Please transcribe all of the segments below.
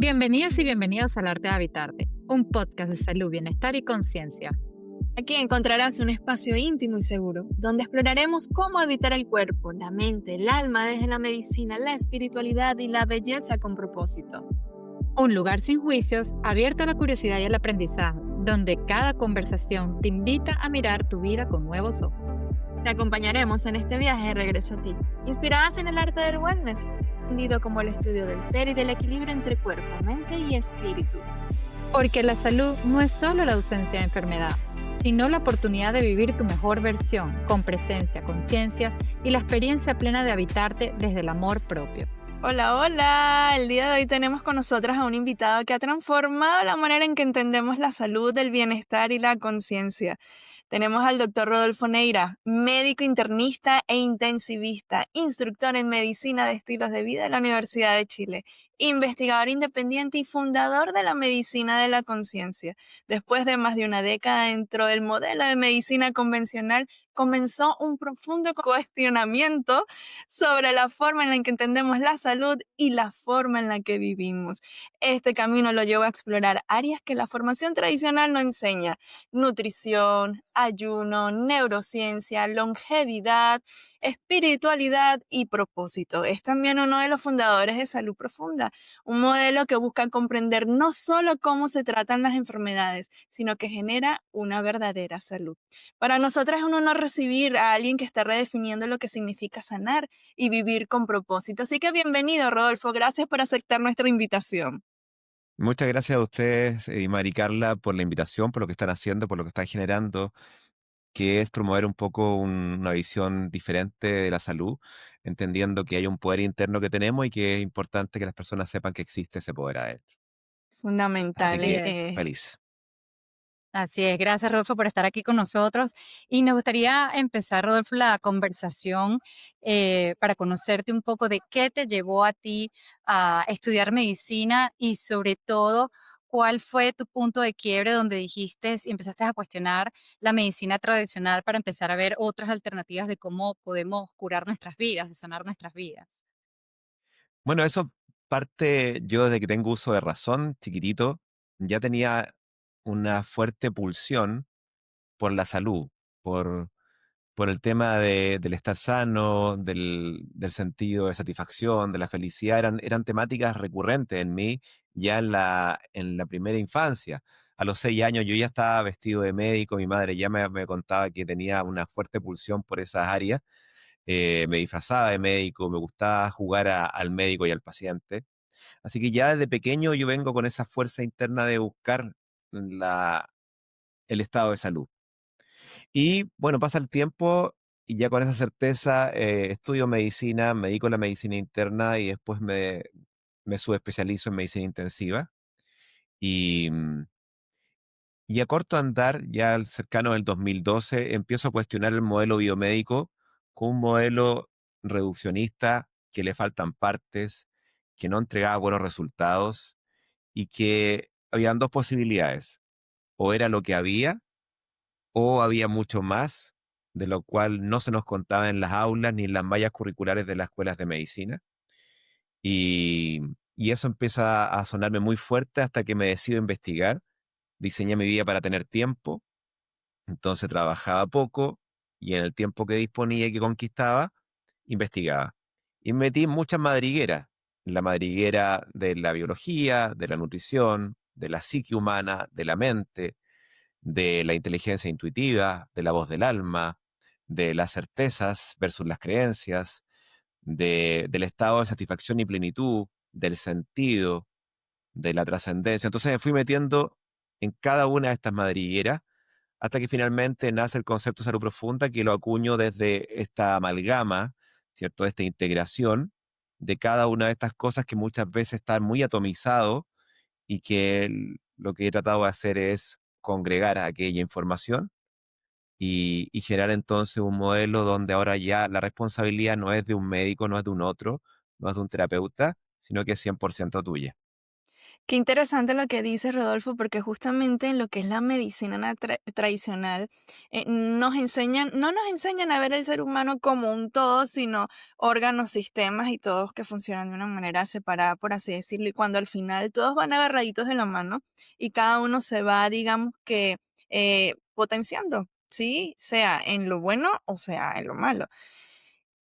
Bienvenidas y bienvenidos al Arte de Habitarte, un podcast de salud, bienestar y conciencia. Aquí encontrarás un espacio íntimo y seguro, donde exploraremos cómo habitar el cuerpo, la mente, el alma desde la medicina, la espiritualidad y la belleza con propósito. Un lugar sin juicios, abierto a la curiosidad y el aprendizaje, donde cada conversación te invita a mirar tu vida con nuevos ojos. Te acompañaremos en este viaje de regreso a ti, inspiradas en el arte del wellness, entendido como el estudio del ser y del equilibrio entre cuerpo, mente y espíritu. Porque la salud no es solo la ausencia de enfermedad, sino la oportunidad de vivir tu mejor versión, con presencia, conciencia y la experiencia plena de habitarte desde el amor propio. Hola, hola. El día de hoy tenemos con nosotras a un invitado que ha transformado la manera en que entendemos la salud, el bienestar y la conciencia. Tenemos al doctor Rodolfo Neira, médico internista e intensivista, instructor en medicina de estilos de vida de la Universidad de Chile, investigador independiente y fundador de la medicina de la conciencia. Después de más de una década dentro del modelo de medicina convencional, comenzó un profundo cuestionamiento sobre la forma en la que entendemos la salud y la forma en la que vivimos. Este camino lo llevó a explorar áreas que la formación tradicional no enseña: nutrición, ayuno, neurociencia, longevidad, espiritualidad y propósito. Es también uno de los fundadores de Salud Profunda, un modelo que busca comprender no solo cómo se tratan las enfermedades, sino que genera una verdadera salud. Para nosotras es un honor recibir a alguien que está redefiniendo lo que significa sanar y vivir con propósito. Así que bienvenido, Rodolfo. Gracias por aceptar nuestra invitación. Muchas gracias a ustedes y Mari Carla por la invitación, por lo que están haciendo, por lo que están generando, que es promover un poco una visión diferente de la salud, entendiendo que hay un poder interno que tenemos y que es importante que las personas sepan que existe ese poder adentro. Así Fundamental. Así que es. feliz. Así es, gracias Rodolfo por estar aquí con nosotros. Y nos gustaría empezar, Rodolfo, la conversación para conocerte un poco de qué te llevó a ti a estudiar medicina y sobre todo, cuál fue tu punto de quiebre donde dijiste y empezaste a cuestionar la medicina tradicional para empezar a ver otras alternativas de cómo podemos curar nuestras vidas, de sanar nuestras vidas. Bueno, eso parte yo desde que tengo uso de razón, chiquitito, ya tenía una fuerte pulsión por la salud, por por el tema del estar sano, del sentido de satisfacción, de la felicidad, eran temáticas recurrentes en mí ya en la primera infancia. A los 6 años yo ya estaba vestido de médico, mi madre ya me contaba que tenía una fuerte pulsión por esas áreas, me disfrazaba de médico, me gustaba jugar al médico y al paciente. Así que ya desde pequeño yo vengo con esa fuerza interna de buscar la, el estado de salud. Y bueno, pasa el tiempo y ya con esa certeza estudio medicina, me dedico a la medicina interna y después me subespecializo en medicina intensiva. Y, y a corto andar, ya al cercano del 2012, empiezo a cuestionar el modelo biomédico con un modelo reduccionista que le faltan partes, que no entregaba buenos resultados y que habían dos posibilidades. O era lo que había o había mucho más, de lo cual no se nos contaba en las aulas ni en las mallas curriculares de las escuelas de medicina. Y, y eso empieza a sonarme muy fuerte hasta que me decido investigar. Diseñé mi vida para tener tiempo, entonces trabajaba poco y en el tiempo que disponía y que conquistaba, investigaba. Y me metí en muchas madrigueras, en la madriguera de la biología, de la nutrición, de la psique humana, de la mente, de la inteligencia intuitiva, de la voz del alma, de las certezas versus las creencias, del estado de satisfacción y plenitud, del sentido, de la trascendencia. Entonces me fui metiendo en cada una de estas madrigueras hasta que finalmente nace el concepto de salud profunda, que lo acuño desde esta amalgama, ¿cierto? Esta integración de cada una de estas cosas que muchas veces están muy atomizado y que lo que he tratado de hacer es congregar aquella información y generar entonces un modelo donde ahora ya la responsabilidad no es de un médico, no es de un otro, no es de un terapeuta, sino que es 100% tuya. Qué interesante lo que dice Rodolfo, porque justamente en lo que es la medicina tradicional, no nos enseñan a ver el ser humano como un todo, sino órganos, sistemas y todos que funcionan de una manera separada, por así decirlo. Y cuando al final todos van agarraditos de la mano y cada uno se va, digamos que, potenciando, ¿sí? Sea en lo bueno o sea en lo malo.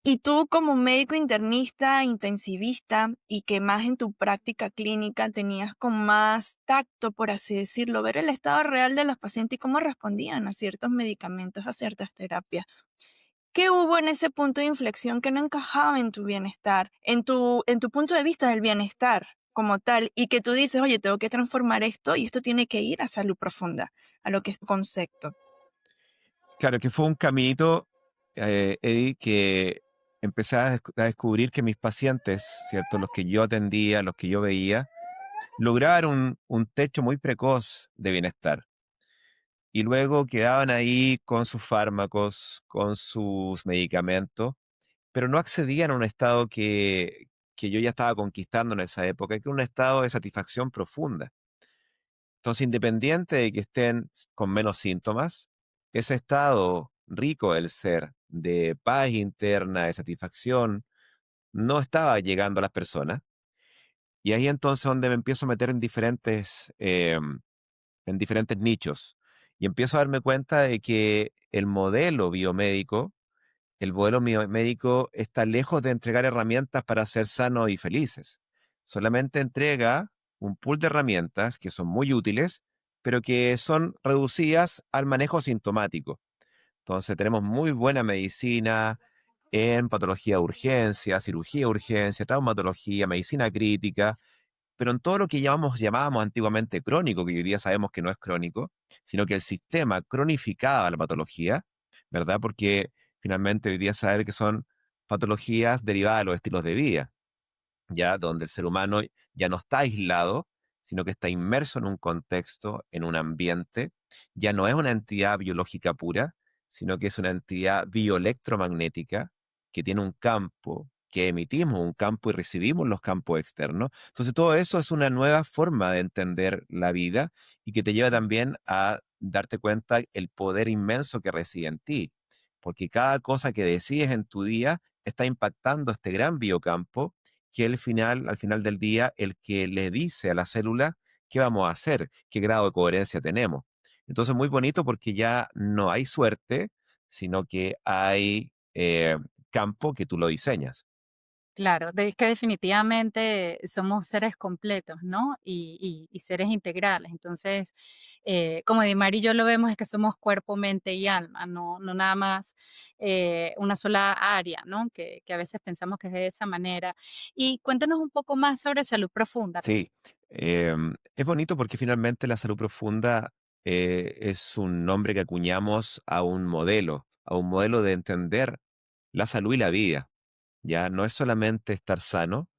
Y tú como médico internista, intensivista y que más en tu práctica clínica tenías con más tacto, por así decirlo, ver el estado real de los pacientes y cómo respondían a ciertos medicamentos, a ciertas terapias. ¿Qué hubo en ese punto de inflexión que no encajaba en tu bienestar, en tu punto de vista del bienestar como tal? Y que tú dices, oye, tengo que transformar esto y esto tiene que ir a salud profunda, a lo que es concepto. Claro que fue un caminito, Eddie, que empecé a descubrir que mis pacientes, ¿cierto? Los que yo atendía, los que yo veía, lograron un techo muy precoz de bienestar. Y luego quedaban ahí con sus fármacos, con sus medicamentos, pero no accedían a un estado que yo ya estaba conquistando en esa época, que es un estado de satisfacción profunda. Entonces, independiente de que estén con menos síntomas, ese estado rico del ser, de paz interna, de satisfacción, no estaba llegando a las personas. Y ahí entonces donde me empiezo a meter en diferentes nichos. Y empiezo a darme cuenta de que el modelo biomédico está lejos de entregar herramientas para ser sanos y felices. Solamente entrega un pool de herramientas que son muy útiles, pero que son reducidas al manejo sintomático. Entonces tenemos muy buena medicina en patología de urgencia, cirugía de urgencia, traumatología, medicina crítica, pero en todo lo que llamábamos antiguamente crónico, que hoy día sabemos que no es crónico, sino que el sistema cronificaba la patología, ¿verdad? Porque finalmente hoy día sabe que son patologías derivadas de los estilos de vida, ya donde el ser humano ya no está aislado, sino que está inmerso en un contexto, en un ambiente, ya no es una entidad biológica pura, sino que es una entidad bioelectromagnética que tiene un campo, que emitimos un campo y recibimos los campos externos. Entonces todo eso es una nueva forma de entender la vida y que te lleva también a darte cuenta el poder inmenso que reside en ti, porque cada cosa que decides en tu día está impactando este gran biocampo que al final del día, el que le dice a la célula qué vamos a hacer, qué grado de coherencia tenemos. Entonces, muy bonito porque ya no hay suerte, sino que hay campo que tú lo diseñas. Claro, es que definitivamente somos seres completos, ¿no? Y seres integrales. Entonces, como Dimar y yo lo vemos, es que somos cuerpo, mente y alma, no nada más una sola área, ¿no? Que a veces pensamos que es de esa manera. Y cuéntanos un poco más sobre salud profunda. Sí, es bonito porque finalmente la salud profunda es un nombre que acuñamos a un modelo de entender la salud y la vida. Ya no es solamente estar sano,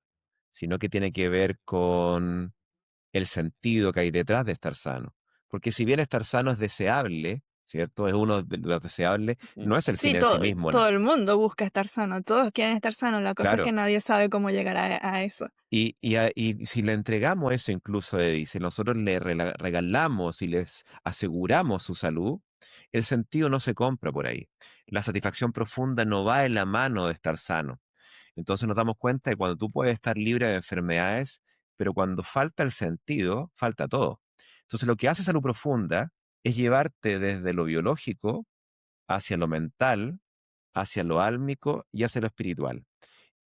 sino que tiene que ver con el sentido que hay detrás de estar sano. Porque si bien estar sano es deseable, ¿cierto? Es uno de los deseables, no es el fin Sí, en sí mismo, todo el mundo busca estar sano, todos quieren estar sanos, la cosa es que claro. nadie sabe cómo llegar a eso. Y si le entregamos eso incluso, Eddie, si nosotros le regalamos y les aseguramos su salud, el sentido no se compra por ahí. La satisfacción profunda no va en la mano de estar sano. Entonces nos damos cuenta de cuando tú puedes estar libre de enfermedades, pero cuando falta el sentido, falta todo. Entonces lo que hace salud profunda es llevarte desde lo biológico hacia lo mental, hacia lo álmico y hacia lo espiritual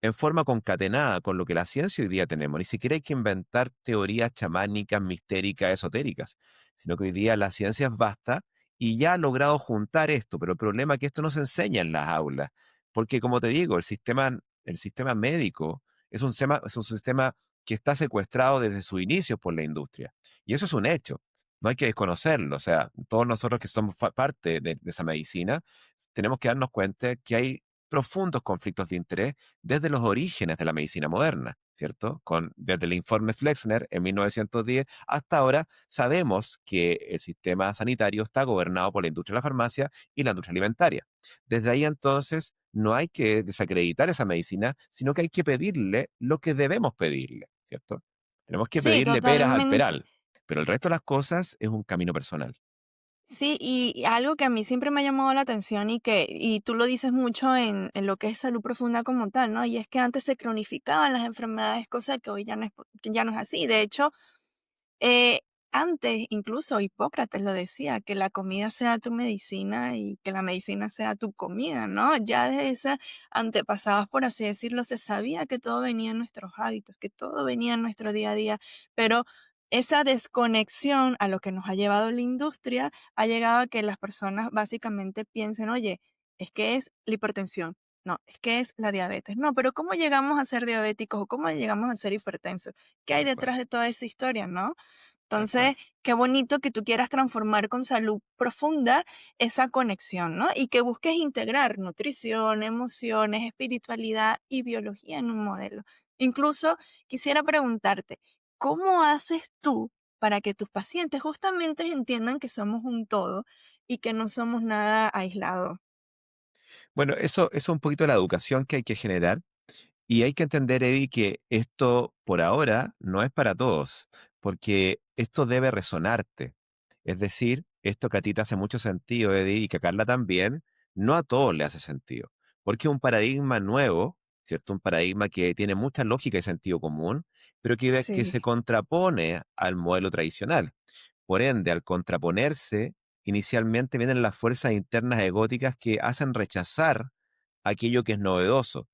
en forma concatenada con lo que la ciencia hoy día tenemos. Ni siquiera hay que inventar teorías chamánicas, mistéricas, esotéricas, sino que hoy día la ciencia es vasta y ya ha logrado juntar esto, pero el problema es que esto no se enseña en las aulas, porque como te digo, el sistema médico es un sistema que está secuestrado desde sus inicios por la industria. Y eso es un hecho. No hay que desconocerlo. O sea, todos nosotros que somos parte de esa medicina, tenemos que darnos cuenta que hay profundos conflictos de interés desde los orígenes de la medicina moderna, ¿cierto? Desde el informe Flexner en 1910 hasta ahora sabemos que el sistema sanitario está gobernado por la industria de la farmacia y la industria alimentaria. Desde ahí entonces no hay que desacreditar esa medicina, sino que hay que pedirle lo que debemos pedirle, ¿cierto? Tenemos que Sí, pedirle peras al totalmente. peral, pero el resto de las cosas es un camino personal. Sí, y algo que a mí siempre me ha llamado la atención y tú lo dices mucho en lo que es salud profunda como tal, ¿no? Y es que antes se cronificaban las enfermedades, cosa que hoy ya no es así. De hecho, Eh, antes, incluso Hipócrates lo decía, que la comida sea tu medicina y que la medicina sea tu comida, ¿no? Ya desde esas antepasadas, por así decirlo, se sabía que todo venía en nuestros hábitos, que todo venía en nuestro día a día, pero esa desconexión a lo que nos ha llevado la industria ha llegado a que las personas básicamente piensen, oye, es que es la hipertensión. No, es que es la diabetes. No, pero ¿cómo llegamos a ser diabéticos o cómo llegamos a ser hipertensos? ¿Qué hay Tal cual, detrás de toda esa historia, no? tal cual. Entonces, qué bonito que tú quieras transformar con salud profunda esa conexión, ¿no? Y que busques integrar nutrición, emociones, espiritualidad y biología en un modelo. Incluso quisiera preguntarte, ¿cómo haces tú para que tus pacientes justamente entiendan que somos un todo y que no somos nada aislado? Bueno, eso es un poquito la educación que hay que generar. Y hay que entender, Eddie, que esto por ahora no es para todos, porque esto debe resonarte. Es decir, esto que a ti te hace mucho sentido, Eddie, y que a Carla también, no a todos le hace sentido, porque es un paradigma nuevo, ¿cierto? Un paradigma que tiene mucha lógica y sentido común, pero que Sí, se contrapone al modelo tradicional. Por ende, al contraponerse, inicialmente vienen las fuerzas internas egóticas que hacen rechazar aquello que es novedoso.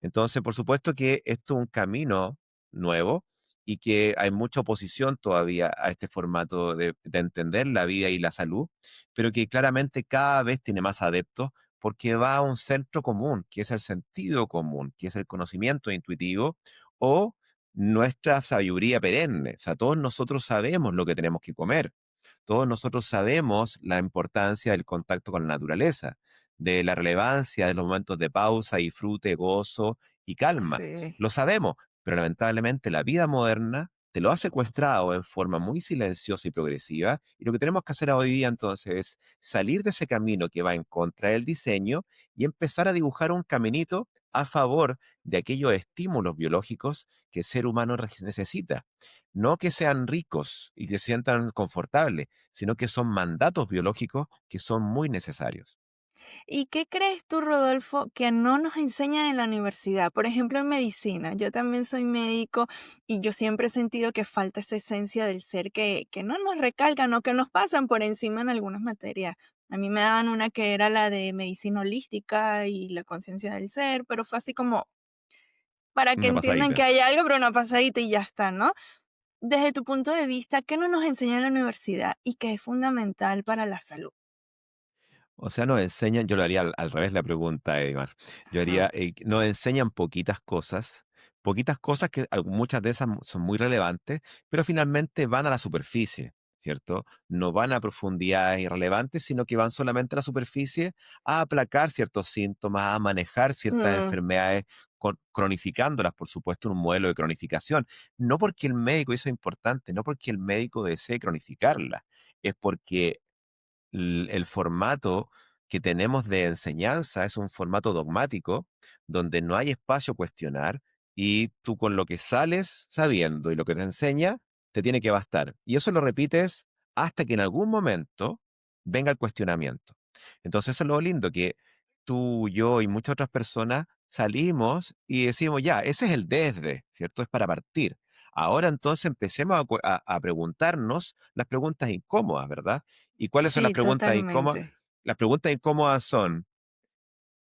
Entonces, por supuesto que esto es un camino nuevo y que hay mucha oposición todavía a este formato de entender la vida y la salud, pero que claramente cada vez tiene más adeptos porque va a un centro común, que es el sentido común, que es el conocimiento intuitivo o nuestra sabiduría perenne. O sea, todos nosotros sabemos lo que tenemos que comer. Todos nosotros sabemos la importancia del contacto con la naturaleza, de la relevancia de los momentos de pausa, disfrute, gozo y calma. sí. Lo sabemos, pero lamentablemente la vida moderna te lo ha secuestrado en forma muy silenciosa y progresiva, y lo que tenemos que hacer hoy día entonces es salir de ese camino que va en contra del diseño y empezar a dibujar un caminito a favor de aquellos estímulos biológicos que el ser humano necesita. No que sean ricos y que se sientan confortables, sino que son mandatos biológicos que son muy necesarios. ¿Y qué crees tú, Rodolfo, que no nos enseñan en la universidad? Por ejemplo, en medicina. Yo también soy médico y yo siempre he sentido que falta esa esencia del ser que no nos recalcan o que nos pasan por encima en algunas materias. A mí me daban una que era la de medicina holística y la conciencia del ser, pero fue así como para que Una entiendan que pasadita. hay algo, pero una pasadita y ya está, ¿no? Desde tu punto de vista, ¿qué no nos enseñan en la universidad y que es fundamental para la salud? O sea, nos enseñan, yo lo haría al revés la pregunta, Edmar. Yo Ajá. haría, nos enseñan poquitas cosas que muchas de esas son muy relevantes, pero finalmente van a la superficie, ¿cierto? No van a profundidades irrelevantes, sino que van solamente a la superficie a aplacar ciertos síntomas, a manejar ciertas Mm, enfermedades, cronificándolas, por supuesto, en un modelo de cronificación. No porque el médico, y eso es importante, no porque el médico desee cronificarla, es porque el formato que tenemos de enseñanza es un formato dogmático, donde no hay espacio a cuestionar y tú con lo que sales sabiendo y lo que te enseña, te tiene que bastar. Y eso lo repites hasta que en algún momento venga el cuestionamiento. Entonces eso es lo lindo, que tú, yo y muchas otras personas salimos y decimos, ya, ese es el desde, ¿cierto? Es para partir. Ahora entonces empecemos a preguntarnos las preguntas incómodas, ¿verdad? ¿Y cuáles son las sí, preguntas incómodas? totalmente. Las preguntas incómodas son,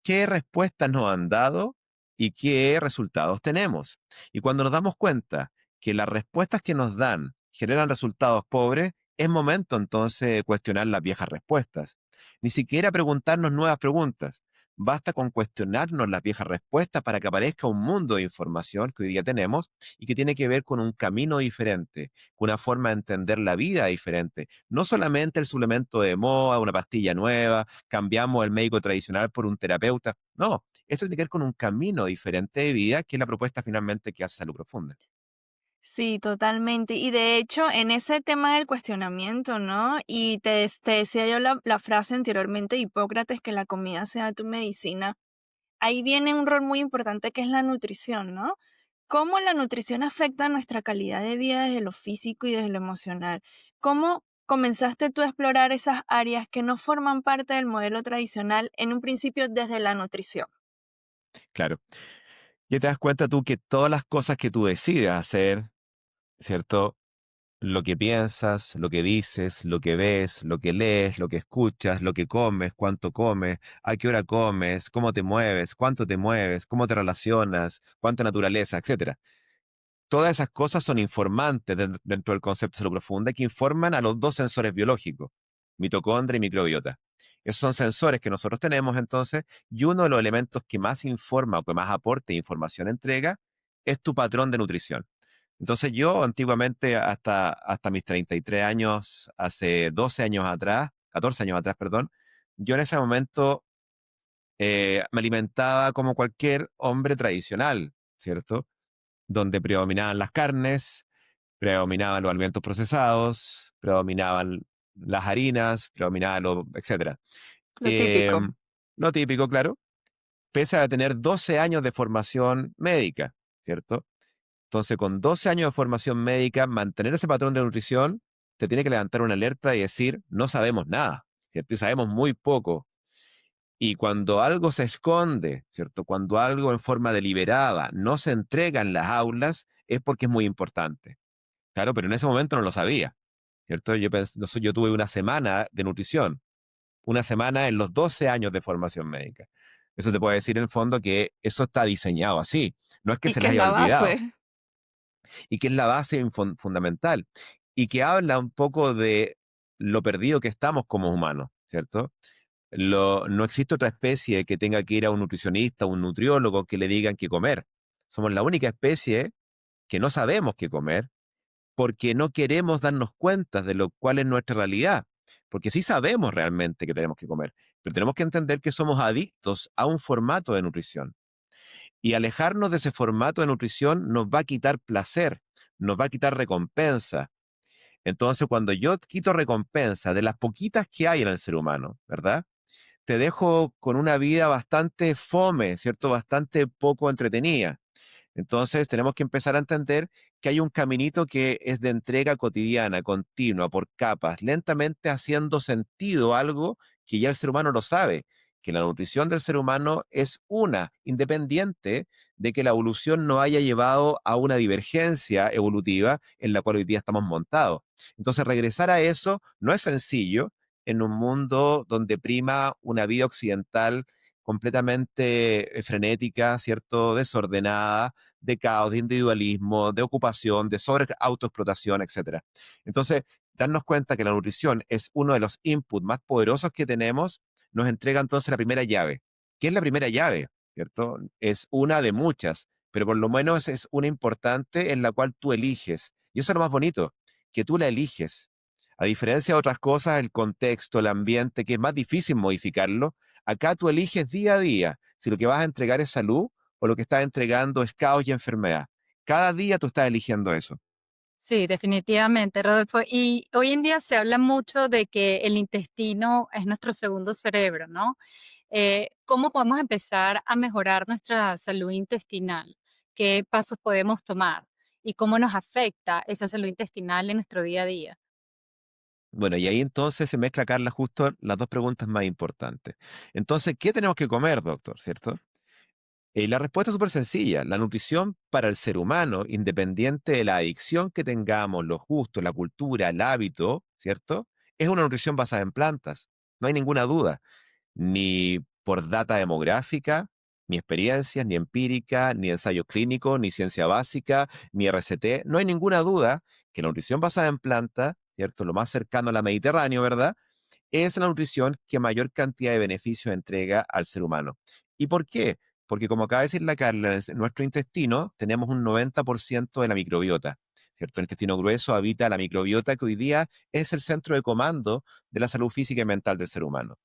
¿qué respuestas nos han dado y qué resultados tenemos? Y cuando nos damos cuenta que las respuestas que nos dan generan resultados pobres, es momento entonces de cuestionar las viejas respuestas. Ni siquiera preguntarnos nuevas preguntas. Basta con cuestionarnos las viejas respuestas para que aparezca un mundo de información que hoy día tenemos y que tiene que ver con un camino diferente, con una forma de entender la vida diferente. No solamente el suplemento de moda, una pastilla nueva, cambiamos el médico tradicional por un terapeuta. No, esto tiene que ver con un camino diferente de vida, que es la propuesta finalmente que hace Salud Profunda. Sí, totalmente. Y de hecho, en ese tema del cuestionamiento, ¿no? Y te decía yo la frase anteriormente de Hipócrates, que la comida sea tu medicina. Ahí viene un rol muy importante que es la nutrición, ¿no? ¿Cómo la nutrición afecta nuestra calidad de vida desde lo físico y desde lo emocional? ¿Cómo comenzaste tú a explorar esas áreas que no forman parte del modelo tradicional en un principio desde la nutrición? Claro. Ya te das cuenta tú que todas las cosas que tú decides hacer, ¿cierto? Lo que piensas, lo que dices, lo que ves, lo que lees, lo que escuchas, lo que comes, cuánto comes, a qué hora comes, cómo te mueves, cuánto te mueves, cómo te relacionas, cuánta naturaleza, etcétera. Todas esas cosas son informantes dentro del concepto de salud profunda que informan a los dos sensores biológicos, mitocondria y microbiota. Esos son sensores que nosotros tenemos entonces, y uno de los elementos que más informa o que más aporte e información entrega es tu patrón de nutrición. Entonces yo antiguamente, hasta mis 33 años, hace 12 años atrás, 14 años atrás, perdón, yo en ese momento me alimentaba como cualquier hombre tradicional, ¿cierto? Donde predominaban las carnes, predominaban los alimentos procesados, predominaban las harinas, predominaba etcétera. Lo típico. Em, lo típico, claro, pese a tener 12 años de formación médica, ¿cierto? Entonces, con 12 años de formación médica, mantener ese patrón de nutrición te tiene que levantar una alerta y decir, no sabemos nada, ¿cierto? Y sabemos muy poco. Y cuando algo se esconde, ¿cierto? Cuando algo en forma deliberada no se entrega en las aulas, es porque es muy importante. Claro, pero en ese momento no lo sabía, ¿cierto? No sé, yo tuve una semana de nutrición, una semana en los 12 años de formación médica. Eso te puede decir en el fondo que eso está diseñado así. No es que ¿Y se qué les es haya la olvidado base? y que es la base fundamental y que habla un poco de lo perdido que estamos como humanos, ¿cierto? No existe otra especie que tenga que ir a un nutricionista, un nutriólogo que le digan qué comer. Somos la única especie que no sabemos qué comer porque no queremos darnos cuenta de lo cual es nuestra realidad. Porque sí sabemos realmente que tenemos que comer, pero tenemos que entender que somos adictos a un formato de nutrición. Y alejarnos de ese formato de nutrición nos va a quitar placer, nos va a quitar recompensa. Entonces, cuando yo quito recompensa de las poquitas que hay en el ser humano, ¿verdad? Te dejo con una vida bastante fome, ¿cierto? Bastante poco entretenida. Entonces tenemos que empezar a entender que hay un caminito que es de entrega cotidiana, continua, por capas, lentamente haciendo sentido algo que ya el ser humano lo sabe, que la nutrición del ser humano es una, independiente de que la evolución no haya llevado a una divergencia evolutiva en la cual hoy día estamos montados. Entonces regresar a eso no es sencillo en un mundo donde prima una vida occidental completamente frenética, ¿cierto? Desordenada, de caos, de individualismo, de ocupación, de sobre autoexplotación, etcétera. Entonces, darnos cuenta que la nutrición es uno de los inputs más poderosos que tenemos, nos entrega entonces la primera llave. ¿Qué es la primera llave? ¿Cierto? Es una de muchas, pero por lo menos es una importante en la cual tú eliges. Y eso es lo más bonito, que tú la eliges. A diferencia de otras cosas, el contexto, el ambiente, que es más difícil modificarlo, acá tú eliges día a día si lo que vas a entregar es salud o lo que estás entregando es caos y enfermedad. Cada día tú estás eligiendo eso. Sí, definitivamente, Rodolfo. Y hoy en día se habla mucho de que el intestino es nuestro segundo cerebro, ¿no? ¿Cómo podemos empezar a mejorar nuestra salud intestinal? ¿Qué pasos podemos tomar? ¿Y cómo nos afecta esa salud intestinal en nuestro día a día? Bueno, y ahí entonces se mezcla, Carla, justo las dos preguntas más importantes. Entonces, ¿qué tenemos que comer, doctor? ¿Cierto? La respuesta es súper sencilla. La nutrición para el ser humano, independiente de la adicción que tengamos, los gustos, la cultura, el hábito, ¿cierto? Es una nutrición basada en plantas. No hay ninguna duda. Ni por data demográfica, ni experiencias, ni empírica, ni ensayos clínicos, ni ciencia básica, ni RCT. No hay ninguna duda que la nutrición basada en planta, ¿cierto? Lo más cercano a la Mediterráneo, ¿verdad? Es la nutrición que mayor cantidad de beneficios entrega al ser humano. ¿Y por qué? Porque como acaba de decir la Carla, en nuestro intestino tenemos un 90% de la microbiota, ¿cierto? El intestino grueso habita la microbiota que hoy día es el centro de comando de la salud física y mental del ser humano.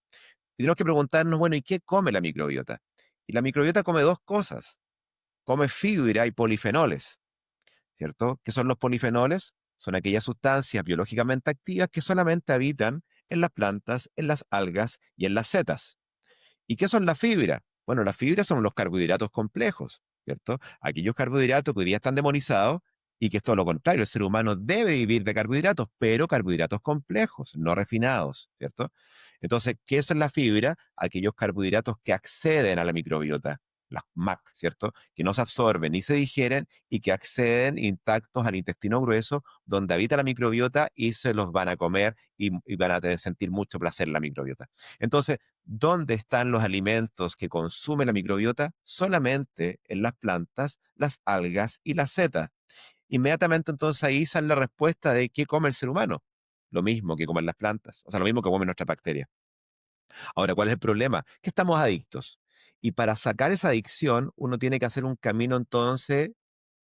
Y tenemos que preguntarnos, bueno, ¿y qué come la microbiota? Y la microbiota come dos cosas. Come fibra y polifenoles, ¿cierto? ¿Qué son los polifenoles? Son aquellas sustancias biológicamente activas que solamente habitan en las plantas, en las algas y en las setas. ¿Y qué son las fibras? Bueno, las fibras son los carbohidratos complejos. ¿cierto? Aquellos carbohidratos que hoy día están demonizados y que es todo lo contrario. El ser humano debe vivir de carbohidratos, pero carbohidratos complejos, no refinados, ¿cierto? Entonces, ¿qué es la fibra? Aquellos carbohidratos que acceden a la microbiota, las MAC, ¿cierto? Que no se absorben ni se digieren y que acceden intactos al intestino grueso, donde habita la microbiota y se los van a comer y van a sentir mucho placer en la microbiota. Entonces, ¿dónde están los alimentos que consume la microbiota? Solamente en las plantas, las algas y las setas. Inmediatamente entonces ahí sale la respuesta de qué come el ser humano. Lo mismo que comen las plantas, o sea, lo mismo que comen nuestras bacterias. Ahora, ¿cuál es el problema? Que estamos adictos. Y para sacar esa adicción, uno tiene que hacer un camino entonces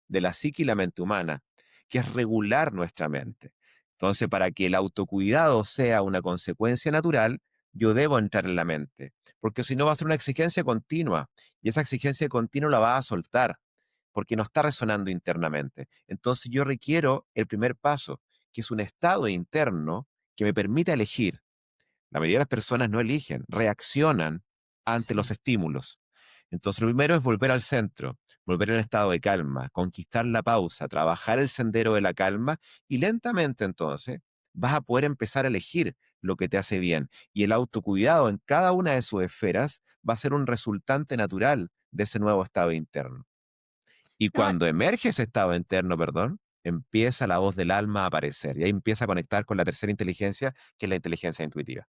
de la psique y la mente humana, que es regular nuestra mente. Entonces, para que el autocuidado sea una consecuencia natural, yo debo entrar en la mente, porque si no va a ser una exigencia continua, y esa exigencia continua la va a soltar, porque no está resonando internamente. Entonces, yo requiero el primer paso, que es un estado interno que me permita elegir. La mayoría de las personas no eligen, reaccionan ante los Sí. estímulos. Entonces, lo primero es volver al centro, volver al estado de calma, conquistar la pausa, trabajar el sendero de la calma y lentamente entonces vas a poder empezar a elegir lo que te hace bien. Y el autocuidado en cada una de sus esferas va a ser un resultante natural de ese nuevo estado interno. Y No, cuando emerge ese estado interno, perdón, empieza la voz del alma a aparecer y ahí empieza a conectar con la tercera inteligencia, que es la inteligencia intuitiva.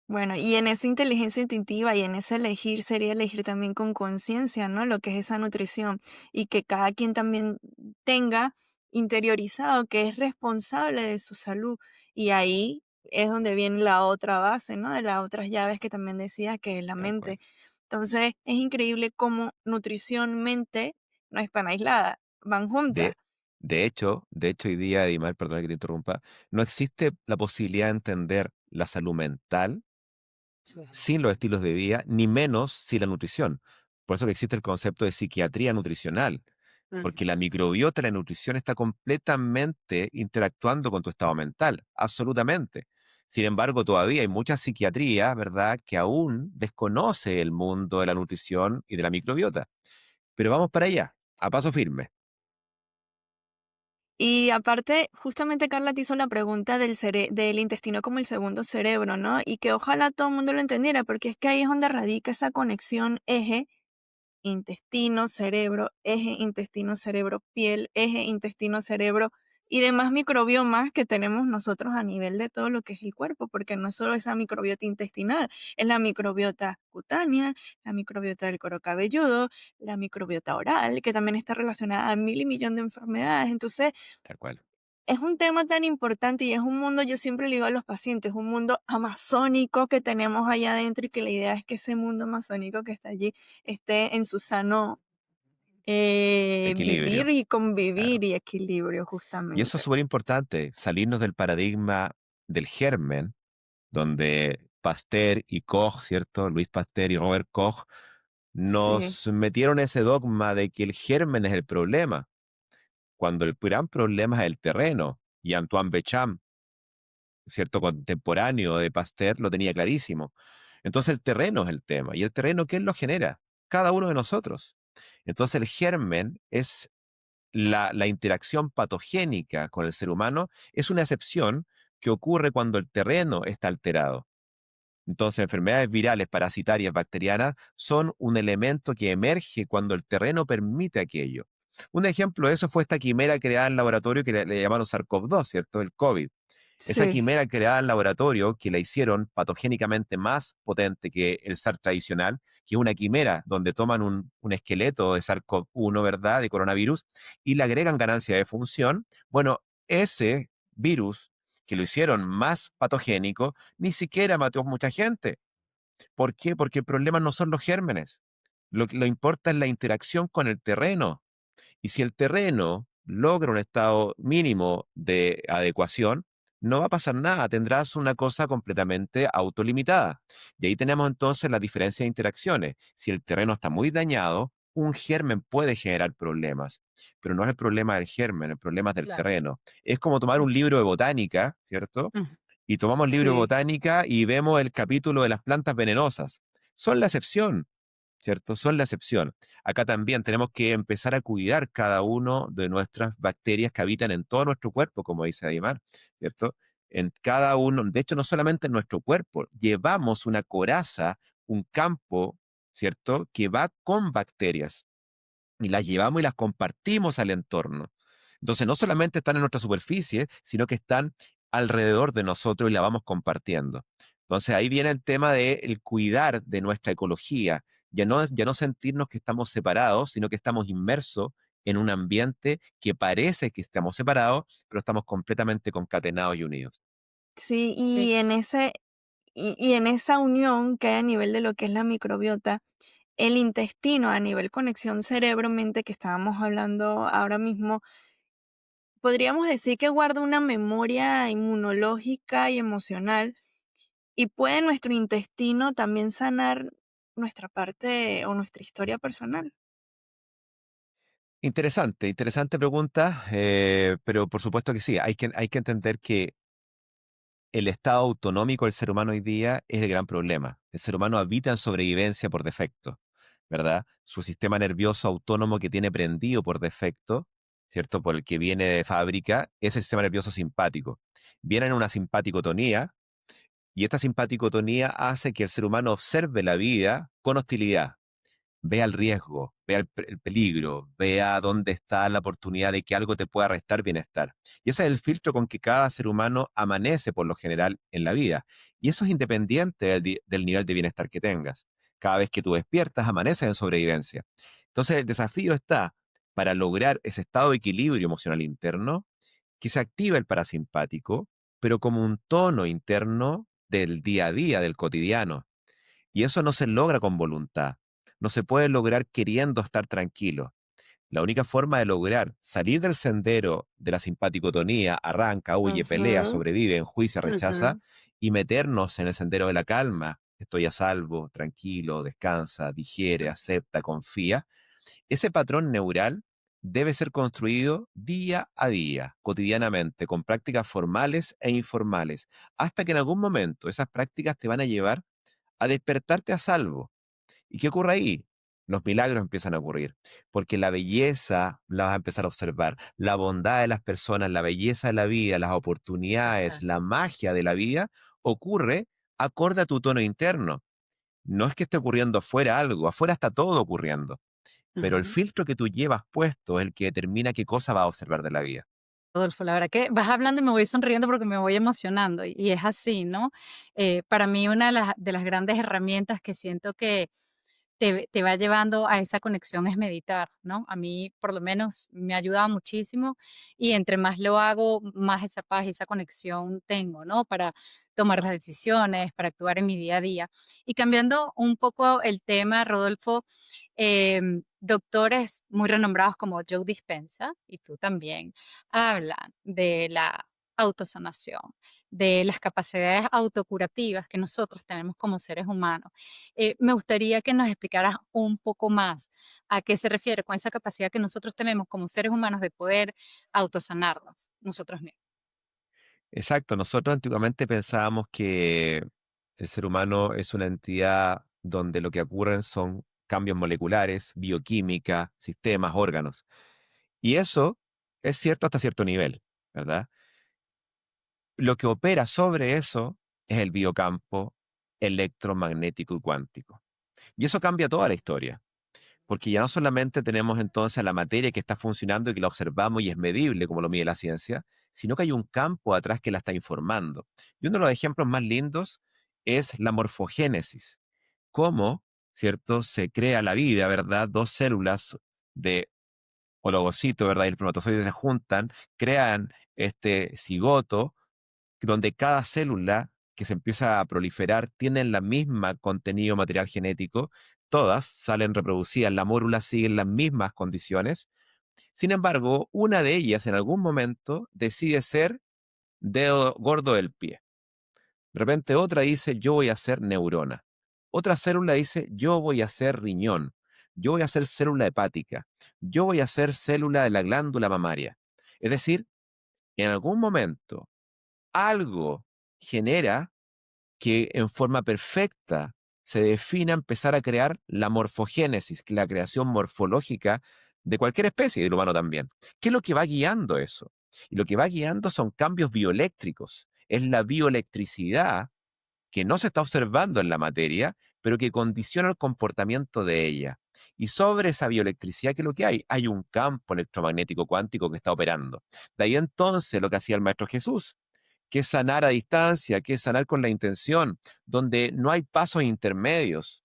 bueno, y en esa inteligencia instintiva y en ese elegir sería elegir también con conciencia, ¿no? Lo que es esa nutrición y que cada quien también tenga interiorizado que es responsable de su salud. Y ahí es donde viene la otra base, ¿no? De las otras llaves que también decía que es la Tal cual. mente. Entonces, es increíble cómo nutrición, mente no están aisladas, van juntas. De, de hecho, hoy día, Dimar, perdona que te interrumpa, no existe la posibilidad de entender la salud mental sin los estilos de vida, ni menos sin la nutrición. Por eso que existe el concepto de psiquiatría nutricional, porque la microbiota y la nutrición está completamente interactuando con tu estado mental, absolutamente. Sin embargo, todavía hay mucha psiquiatría, ¿verdad?, que aún desconoce el mundo de la nutrición y de la microbiota. Pero vamos para allá, a paso firme. Y aparte, justamente Carla te hizo la pregunta del intestino como el segundo cerebro, ¿no? Y que ojalá todo el mundo lo entendiera, porque es que ahí es donde radica esa conexión eje intestino, cerebro, eje intestino, cerebro, piel, eje intestino, cerebro y demás microbiomas que tenemos nosotros a nivel de todo lo que es el cuerpo, porque no es solo esa microbiota intestinal, es la microbiota cutánea, la microbiota del cuero cabelludo, la microbiota oral, que también está relacionada a mil y millón de enfermedades. Entonces, Tal cual. es un tema tan importante y es un mundo, yo siempre le digo a los pacientes, un mundo amazónico que tenemos allá adentro y que la idea es que ese mundo amazónico que está allí esté en su sano vivir Equilibrio, y claro. convivir y equilibrio Y eso justamente. es súper importante, salirnos del paradigma del germen, donde Pasteur y Koch, ¿cierto? Luis Pasteur y Robert Koch Sí, nos metieron ese dogma de que el germen es el problema, cuando el gran problema es el terreno. Y Antoine Béchamp, cierto contemporáneo de Pasteur, lo tenía clarísimo. Entonces el terreno es el tema. ¿Y el terreno quién lo genera? Cada uno de nosotros. Entonces el germen es la interacción patogénica con el ser humano, es una excepción que ocurre cuando el terreno está alterado. Entonces, enfermedades virales, parasitarias, bacterianas, son un elemento que emerge cuando el terreno permite aquello. Un ejemplo de eso fue esta quimera creada en laboratorio que le llamaron SARS-CoV-2, ¿cierto? El COVID. Esa sí. quimera creada en laboratorio que la hicieron patogénicamente más potente que el SARS tradicional, que es una quimera donde toman un esqueleto de SARS-CoV-1, ¿verdad?, de coronavirus, y le agregan ganancia de función. Bueno, ese virus que lo hicieron más patogénico, ni siquiera mató a mucha gente. ¿Por qué? Porque el problema no son los gérmenes. Lo que lo importa es la interacción con el terreno. Y si el terreno logra un estado mínimo de adecuación, no va a pasar nada, tendrás una cosa completamente autolimitada. Y ahí tenemos entonces la diferencia de interacciones. Si el terreno está muy dañado, un germen puede generar problemas, pero no es el problema del germen, el problema es del Claro. terreno. Es como tomar un libro de botánica, ¿cierto? Ujú. Y tomamos el libro de Sí, botánica y vemos el capítulo de las plantas venenosas. Son la excepción. ¿cierto? Son la excepción. Acá también tenemos que empezar a cuidar cada uno de nuestras bacterias que habitan en todo nuestro cuerpo, como dice Aymar, ¿cierto? En cada uno, de hecho, no solamente en nuestro cuerpo, llevamos una coraza, un campo, ¿cierto? Que va con bacterias y las llevamos y las compartimos al entorno. Entonces, no solamente están en nuestra superficie, sino que están alrededor de nosotros y la vamos compartiendo. Entonces, ahí viene el tema de el cuidar de nuestra ecología, ya no sentirnos que estamos separados, sino que estamos inmersos en un ambiente que parece que estamos separados, pero estamos completamente concatenados y unidos. Sí, Sí, y en esa unión que hay a nivel de lo que es la microbiota, el intestino a nivel conexión cerebro-mente que estábamos hablando ahora mismo, podríamos decir que guarda una memoria inmunológica y emocional y puede nuestro intestino también sanar nuestra parte o nuestra historia personal. Interesante, interesante pregunta, pero por supuesto que sí, hay que entender que el estado autonómico del ser humano hoy día es el gran problema. El ser humano habita en sobrevivencia por defecto, ¿verdad? Su sistema nervioso autónomo que tiene prendido por defecto, ¿cierto? Por el que viene de fábrica, es el sistema nervioso simpático. Viene en una simpaticotonía y esta simpaticotonía hace que el ser humano observe la vida con hostilidad, vea el riesgo, vea el peligro, vea dónde está la oportunidad de que algo te pueda restar bienestar. Y ese es el filtro con que cada ser humano amanece por lo general en la vida. Y eso es independiente del nivel de bienestar que tengas. Cada vez que tú despiertas, amaneces en sobrevivencia. Entonces el desafío está para lograr ese estado de equilibrio emocional interno, que se activa el parasimpático, pero como un tono interno del día a día, del cotidiano. Y eso no se logra con voluntad. No se puede lograr queriendo estar tranquilo. La única forma de lograr salir del sendero de la simpaticotonía, arranca, huye, pelea, Ujú, sobrevive, enjuicia, rechaza, ujú. y meternos en el sendero de la calma, estoy a salvo, tranquilo, descansa, digiere, acepta, confía, ese patrón neural debe ser construido día a día, cotidianamente, con prácticas formales e informales, hasta que en algún momento esas prácticas te van a llevar a despertarte a salvo. ¿Y qué ocurre ahí? Los milagros empiezan a ocurrir, porque la belleza la vas a empezar a observar, la bondad de las personas, la belleza de la vida, las oportunidades, total. la magia de la vida ocurre acorde a tu tono interno. No es que esté ocurriendo afuera algo, afuera está todo ocurriendo, pero el Ujú. filtro que tú llevas puesto es el que determina qué cosa vas a observar de la vida. Rodolfo, la verdad que vas hablando y me voy sonriendo porque me voy emocionando y es así, ¿no? Para mí una de las grandes herramientas que siento que te va llevando a esa conexión es meditar, ¿no? A mí, por lo menos, me ha ayudado muchísimo y entre más lo hago, más esa paz y esa conexión tengo, ¿no? Para tomar las decisiones, para actuar en mi día a día. Y cambiando un poco el tema, Rodolfo, doctores muy renombrados como Joe Dispenza, y tú también, hablan de la autosanación, de las capacidades autocurativas que nosotros tenemos como seres humanos. Me gustaría que nos explicaras un poco más a qué se refiere con esa capacidad que nosotros tenemos como seres humanos de poder autosanarnos nosotros mismos. Exacto, nosotros antiguamente pensábamos que el ser humano es una entidad donde lo que ocurren son cambios moleculares, bioquímica, sistemas, órganos. Y eso es cierto hasta cierto nivel, ¿verdad? Lo que opera sobre eso es el biocampo electromagnético y cuántico. Y eso cambia toda la historia, porque ya no solamente tenemos entonces la materia que está funcionando y que la observamos y es medible como lo mide la ciencia, sino que hay un campo atrás que la está informando. Y uno de los ejemplos más lindos es la morfogénesis, cómo, ¿cierto?, se crea la vida, ¿verdad? Dos células de oligocito, ¿verdad? Y el espermatozoide se juntan, crean este cigoto, donde cada célula que se empieza a proliferar tiene la misma contenido material genético, todas salen reproducidas, la mórula sigue en las mismas condiciones. Sin embargo, una de ellas en algún momento decide ser dedo gordo del pie. De repente otra dice, yo voy a ser neurona. Otra célula dice, yo voy a ser riñón. Yo voy a ser célula hepática. Yo voy a ser célula de la glándula mamaria. Es decir, en algún momento algo genera que en forma perfecta se define a empezar a crear la morfogénesis, la creación morfológica de cualquier especie, y del humano también. ¿Qué es lo que va guiando eso? Y lo que va guiando son cambios bioeléctricos. Es la bioelectricidad que no se está observando en la materia, pero que condiciona el comportamiento de ella. Y sobre esa bioelectricidad, ¿qué es lo que hay? Hay un campo electromagnético cuántico que está operando. De ahí entonces lo que hacía el Maestro Jesús, que es sanar a distancia, que es sanar con la intención, donde no hay pasos intermedios,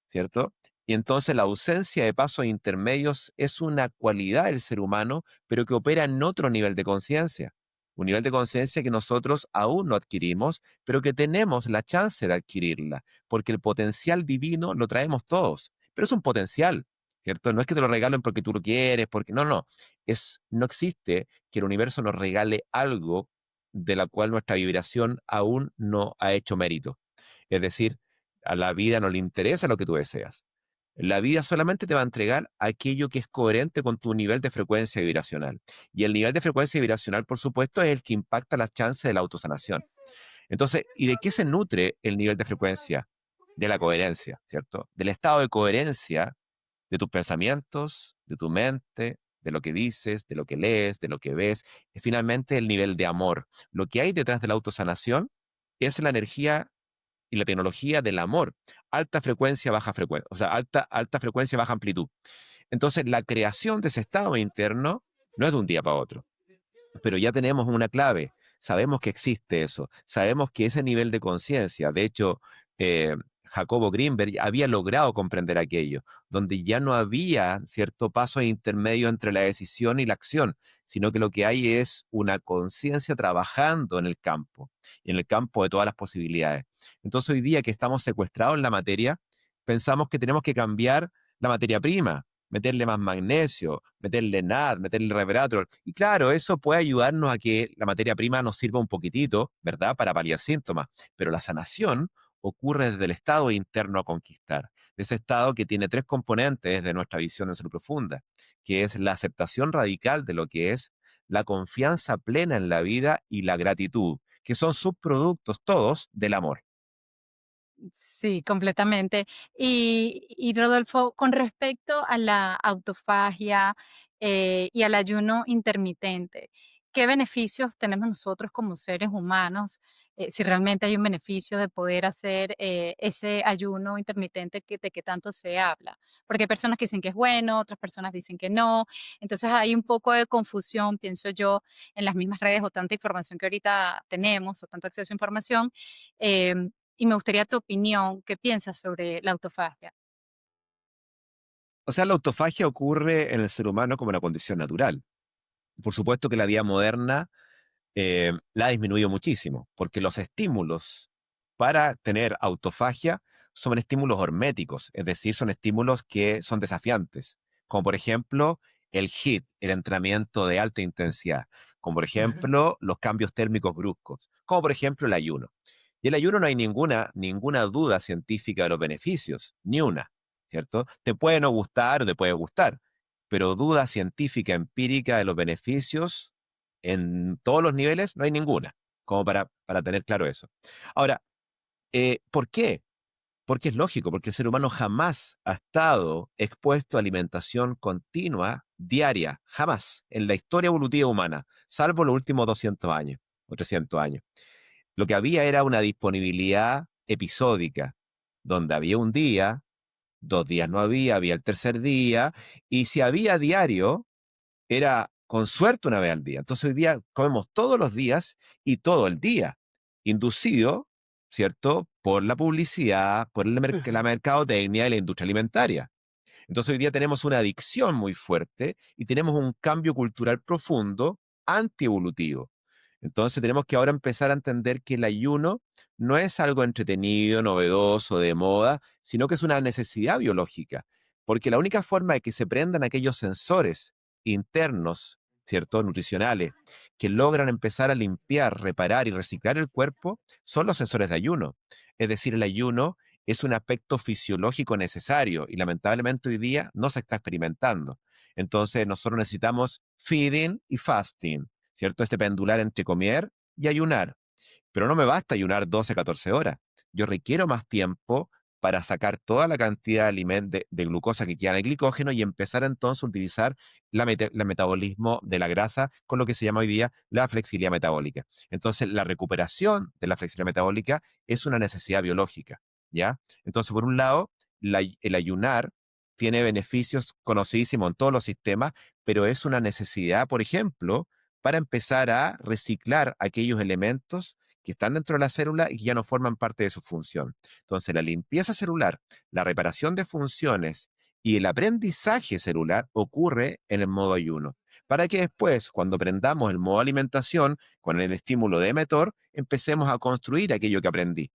¿cierto? Y entonces la ausencia de pasos intermedios es una cualidad del ser humano, pero que opera en otro nivel de conciencia. Un nivel de conciencia que nosotros aún no adquirimos, pero que tenemos la chance de adquirirla, porque el potencial divino lo traemos todos, pero es un potencial, ¿cierto? No es que te lo regalen porque tú lo quieres, porque no, no. No existe que el universo nos regale algo de la cual nuestra vibración aún no ha hecho mérito. Es decir, a la vida no le interesa lo que tú deseas. La vida solamente te va a entregar aquello que es coherente con tu nivel de frecuencia vibracional. Y el nivel de frecuencia vibracional, por supuesto, es el que impacta las chances de la autosanación. Entonces, ¿y de qué se nutre el nivel de frecuencia? De la coherencia, ¿cierto? Del estado de coherencia de tus pensamientos, de tu mente, de lo que dices, de lo que lees, de lo que ves. Es finalmente el nivel de amor. Lo que hay detrás de la autosanación es la energía y la tecnología del amor. Alta frecuencia, baja frecuencia, o sea, alta frecuencia, baja amplitud. Entonces, la creación de ese estado interno no es de un día para otro, pero ya tenemos una clave. Sabemos que existe eso, sabemos que ese nivel de conciencia, de hecho, Jacobo Greenberg había logrado comprender aquello, donde ya no había cierto paso intermedio entre la decisión y la acción, sino que lo que hay es una conciencia trabajando en el campo de todas las posibilidades. Entonces hoy día que estamos secuestrados en la materia, pensamos que tenemos que cambiar la materia prima, meterle más magnesio, meterle NAD, meterle resveratrol. Y claro, eso puede ayudarnos a que la materia prima nos sirva un poquitito, ¿verdad? Para paliar síntomas. Pero la sanación ocurre desde el estado interno a conquistar, de ese estado que tiene tres componentes de nuestra visión de salud profunda, que es la aceptación radical de lo que es, la confianza plena en la vida y la gratitud, que son subproductos todos del amor. Sí, completamente. Y Rodolfo, con respecto a la autofagia y al ayuno intermitente, ¿qué beneficios tenemos nosotros como seres humanos? Si realmente hay un beneficio de poder hacer ese ayuno intermitente de que tanto se habla. Porque hay personas que dicen que es bueno, otras personas dicen que no. Entonces hay un poco de confusión, pienso yo, en las mismas redes o tanta información que ahorita tenemos o tanto acceso a información. em, y me gustaría tu opinión, ¿qué piensas sobre la autofagia? O sea, la autofagia ocurre en el ser humano como una condición natural. Por supuesto que la vida moderna la ha disminuido muchísimo, porque los estímulos para tener autofagia son estímulos horméticos, es decir, son estímulos que son desafiantes, como por ejemplo el HIIT, el entrenamiento de alta intensidad, como por ejemplo los cambios térmicos bruscos, como por ejemplo el ayuno. Y el ayuno no hay ninguna duda científica de los beneficios, ni una, ¿cierto? Te puede no gustar o te puede gustar, pero duda científica empírica de los beneficios en todos los niveles no hay ninguna, como para tener claro eso. Ahora, ¿por qué? Porque es lógico, porque el ser humano jamás ha estado expuesto a alimentación continua, diaria, jamás, en la historia evolutiva humana, salvo los últimos 200 años o 300 años. Lo que había era una disponibilidad episódica, donde había un día, 2 días no había el tercer día, y si había diario, era con suerte una vez al día. Entonces hoy día comemos todos los días y todo el día, inducido, ¿cierto?, por la publicidad, por la mercadotecnia y la industria alimentaria. Entonces hoy día tenemos una adicción muy fuerte y tenemos un cambio cultural profundo antievolutivo. Entonces tenemos que ahora empezar a entender que el ayuno no es algo entretenido, novedoso, de moda, sino que es una necesidad biológica. Porque la única forma de que se prendan aquellos sensores internos, ¿cierto? Nutricionales, que logran empezar a limpiar, reparar y reciclar el cuerpo, son los sensores de ayuno. Es decir, el ayuno es un aspecto fisiológico necesario y lamentablemente hoy día no se está experimentando. Entonces nosotros necesitamos feeding y fasting, ¿cierto? Este pendular entre comer y ayunar. Pero no me basta ayunar 12, 14 horas. Yo requiero más tiempo para sacar toda la cantidad de, de glucosa que queda en el glicógeno y empezar entonces a utilizar el metabolismo de la grasa con lo que se llama hoy día la flexibilidad metabólica. Entonces, la recuperación de la flexibilidad metabólica es una necesidad biológica, ¿ya? Entonces, por un lado, el ayunar tiene beneficios conocidísimos en todos los sistemas, pero es una necesidad, por ejemplo, para empezar a reciclar aquellos elementos que están dentro de la célula y que ya no forman parte de su función. Entonces, la limpieza celular, la reparación de funciones y el aprendizaje celular ocurre en el modo ayuno, para que después, cuando aprendamos el modo alimentación, con el estímulo de mTOR, empecemos a construir aquello que aprendí.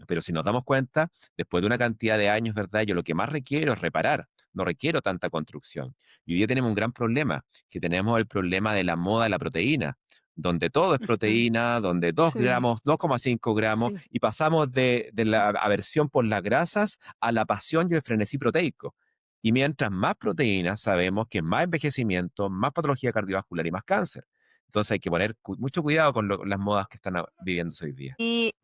Pero si nos damos cuenta, después de una cantidad de años, ¿verdad? Yo lo que más requiero es reparar, no requiero tanta construcción. Y hoy día tenemos un gran problema, que tenemos el problema de la moda de la proteína, donde todo es Ujú. proteína, donde 2 Sí, gramos, 2,5 gramos, Sí. y pasamos de la aversión por las grasas a la pasión y el frenesí proteico. Y mientras más proteínas, sabemos que más envejecimiento, más patología cardiovascular y más cáncer. Entonces hay que poner mucho cuidado con las modas que están viviéndose hoy día. y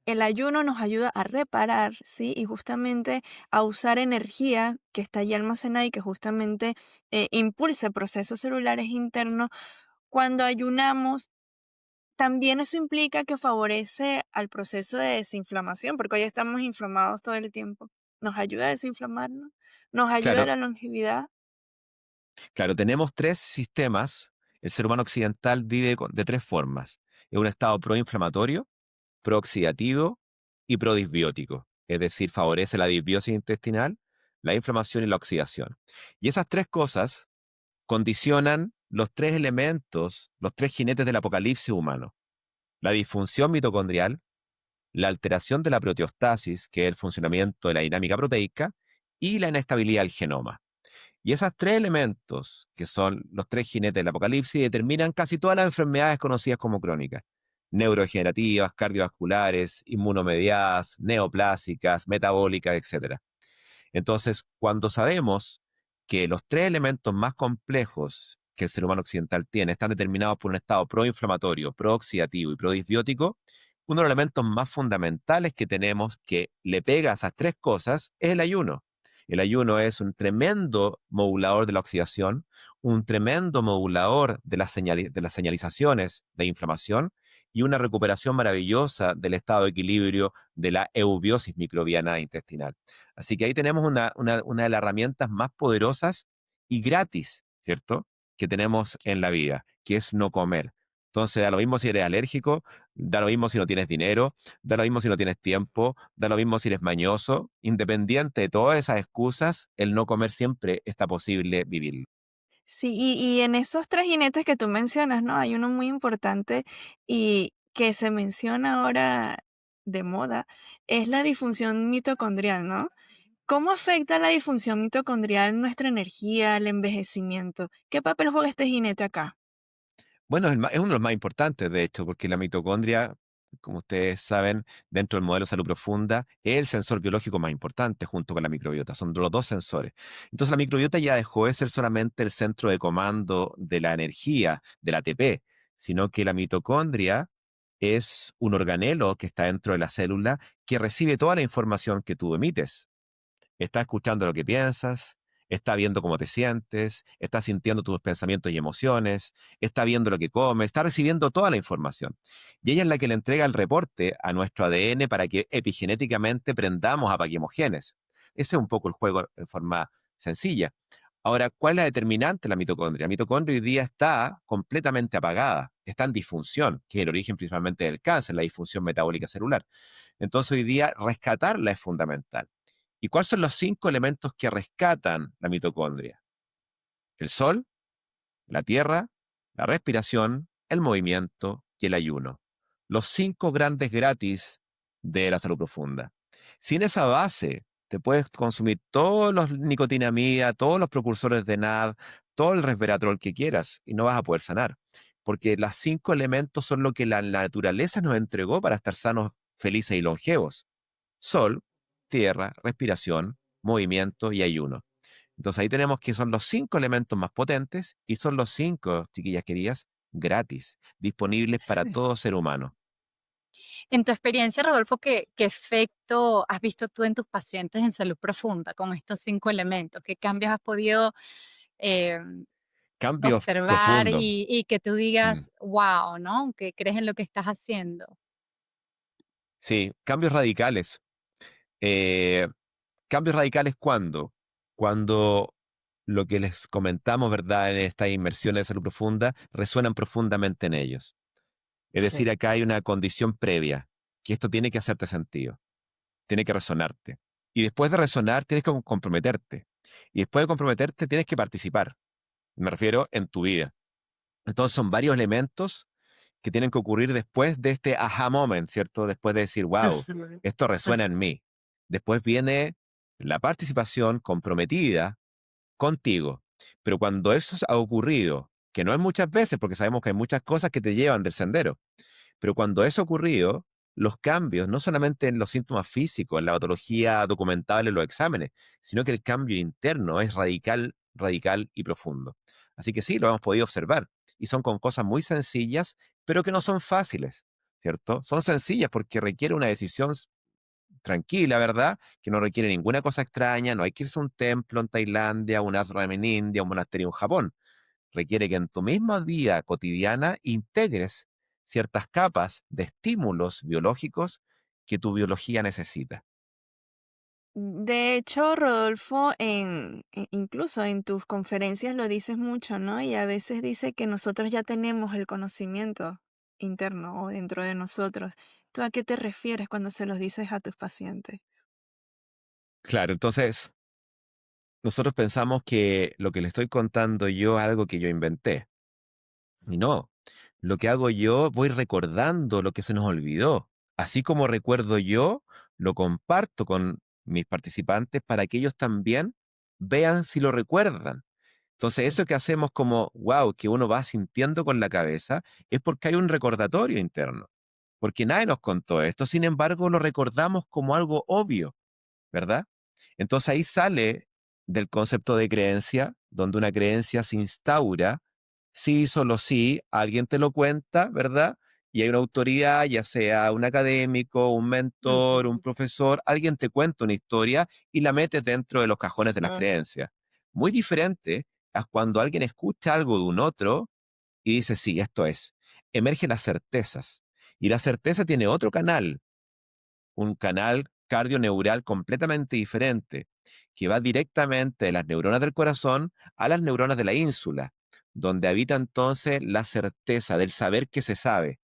el ayuno nos ayuda a reparar, ¿sí? Y justamente a usar energía que está allí almacenada y que justamente impulsa procesos celulares internos. Cuando ayunamos, también eso implica que favorece al proceso de desinflamación, porque hoy estamos inflamados todo el tiempo. Nos ayuda a desinflamarnos, nos ayuda a Claro, la longevidad. claro, tenemos tres sistemas. El ser humano occidental vive de tres formas. Es un estado proinflamatorio, prooxidativo y prodisbiótico. Es decir, favorece la disbiosis intestinal, la inflamación y la oxidación. Y esas tres cosas condicionan los tres elementos, los tres jinetes del apocalipsis humano. La disfunción mitocondrial, la alteración de la proteostasis, que es el funcionamiento de la dinámica proteica, y la inestabilidad del genoma. Y esos tres elementos, que son los tres jinetes del apocalipsis, determinan casi todas las enfermedades conocidas como crónicas: neurodegenerativas, cardiovasculares, inmunomediadas, neoplásicas, metabólicas, etcétera. Entonces, cuando sabemos que los tres elementos más complejos que el ser humano occidental tiene están determinados por un estado proinflamatorio, prooxidativo y prodisbiótico, uno de los elementos más fundamentales que tenemos que le pega a esas tres cosas es el ayuno. El ayuno es un tremendo modulador de la oxidación, un tremendo modulador de de las señalizaciones de inflamación y una recuperación maravillosa del estado de equilibrio de la eubiosis microbiana intestinal. Así que ahí tenemos una de las herramientas más poderosas y gratis, ¿cierto?, que tenemos en la vida, que es no comer. Entonces, da lo mismo si eres alérgico, da lo mismo si no tienes dinero, da lo mismo si no tienes tiempo, da lo mismo si eres mañoso. Independiente de todas esas excusas, el no comer siempre está posible vivirlo. Sí, y en esos tres jinetes que tú mencionas, ¿no? Hay uno muy importante y que se menciona ahora de moda, es la disfunción mitocondrial, ¿no? ¿Cómo afecta la disfunción mitocondrial nuestra energía, el envejecimiento? ¿Qué papel juega este jinete acá? Bueno, es uno de los más importantes, de hecho, porque la mitocondria, como ustedes saben, dentro del modelo de salud profunda, es el sensor biológico más importante junto con la microbiota. Son los dos sensores. Entonces, la microbiota ya dejó de ser solamente el centro de comando de la energía, del ATP, sino que la mitocondria es un organelo que está dentro de la célula que recibe toda la información que tú emites. Está escuchando lo que piensas, está viendo cómo te sientes, está sintiendo tus pensamientos y emociones, está viendo lo que comes, está recibiendo toda la información. Y ella es la que le entrega el reporte a nuestro ADN para que epigenéticamente prendamos, apaguemos genes. Ese es un poco el juego en forma sencilla. Ahora, ¿cuál es la determinante de la mitocondria? La mitocondria hoy día está completamente apagada, está en disfunción, que es el origen principalmente del cáncer, la disfunción metabólica celular. Entonces, hoy día rescatarla es fundamental. ¿Y cuáles son los cinco elementos que rescatan la mitocondria? El sol, la tierra, la respiración, el movimiento y el ayuno. Los cinco grandes gratis de la salud profunda. Sin esa base, te puedes consumir todos los nicotinamida, todos los precursores de NAD, todo el resveratrol que quieras y no vas a poder sanar. Porque los cinco elementos son lo que la naturaleza nos entregó para estar sanos, felices y longevos: sol, tierra, respiración, movimiento y ayuno. Entonces ahí tenemos que son los cinco elementos más potentes y son los cinco, chiquillas queridas, gratis, disponibles para Sí. todo ser humano. En tu experiencia, Rodolfo, ¿qué efecto has visto tú en tus pacientes en salud profunda con estos 5 elementos? ¿Qué cambios has podido em, Cambios observar profundos. y que tú Mm. digas, wow, ¿no? Que crees en lo que estás haciendo. Sí, cambios radicales. Eh, ¿Cambios radicales cuándo? Cuando lo que les comentamos, ¿verdad?, en estas inmersiones de salud profunda, resuenan profundamente en ellos. Es Sí. decir, acá hay una condición previa, que esto tiene que hacerte sentido, tiene que resonarte. Y después de resonar, tienes que comprometerte. Y después de comprometerte, tienes que participar. Me refiero en tu vida. Entonces son varios elementos que tienen que ocurrir después de este aha moment, ¿cierto? Después de decir, wow, Ujú. esto resuena en mí. Después viene la participación comprometida contigo. Pero cuando eso ha ocurrido, que no es muchas veces, porque sabemos que hay muchas cosas que te llevan del sendero, pero cuando eso ha ocurrido, los cambios, no solamente en los síntomas físicos, en la patología documentable en los exámenes, sino que el cambio interno es radical, radical y profundo. Así que sí, lo hemos podido observar. Y son con cosas muy sencillas, pero que no son fáciles, ¿cierto? Son sencillas porque requiere una decisión tranquila, ¿verdad? Que no requiere ninguna cosa extraña, no hay que irse a un templo en Tailandia, un ashram en India, un monasterio en Japón. Requiere que en tu misma vida cotidiana integres ciertas capas de estímulos biológicos que tu biología necesita. De hecho, Rodolfo, incluso en tus conferencias lo dices mucho, ¿no? Y a veces dice que nosotros ya tenemos el conocimiento interno o dentro de nosotros. ¿Tú a qué te refieres cuando se los dices a tus pacientes? Claro, entonces nosotros pensamos que lo que le estoy contando yo es algo que yo inventé. Y no, lo que hago yo, voy recordando lo que se nos olvidó. Así como recuerdo yo, lo comparto con mis participantes para que ellos también vean si lo recuerdan. Entonces, eso que hacemos como, wow, que uno va sintiendo con la cabeza, es porque hay un recordatorio interno. Porque nadie nos contó esto, sin embargo, lo recordamos como algo obvio, ¿verdad? Entonces ahí sale del concepto de creencia, donde una creencia se instaura, sí, solo sí, alguien te lo cuenta, ¿verdad? Y hay una autoridad, ya sea un académico, un mentor, un Ujú. profesor, alguien te cuenta una historia y la metes dentro de los cajones de las Mm. creencias. Muy diferente a cuando alguien escucha algo de un otro y dice, sí, esto es. Emergen las certezas. Y la certeza tiene otro canal, un canal cardioneural completamente diferente, que va directamente de las neuronas del corazón a las neuronas de la ínsula, donde habita entonces la certeza del saber que se sabe.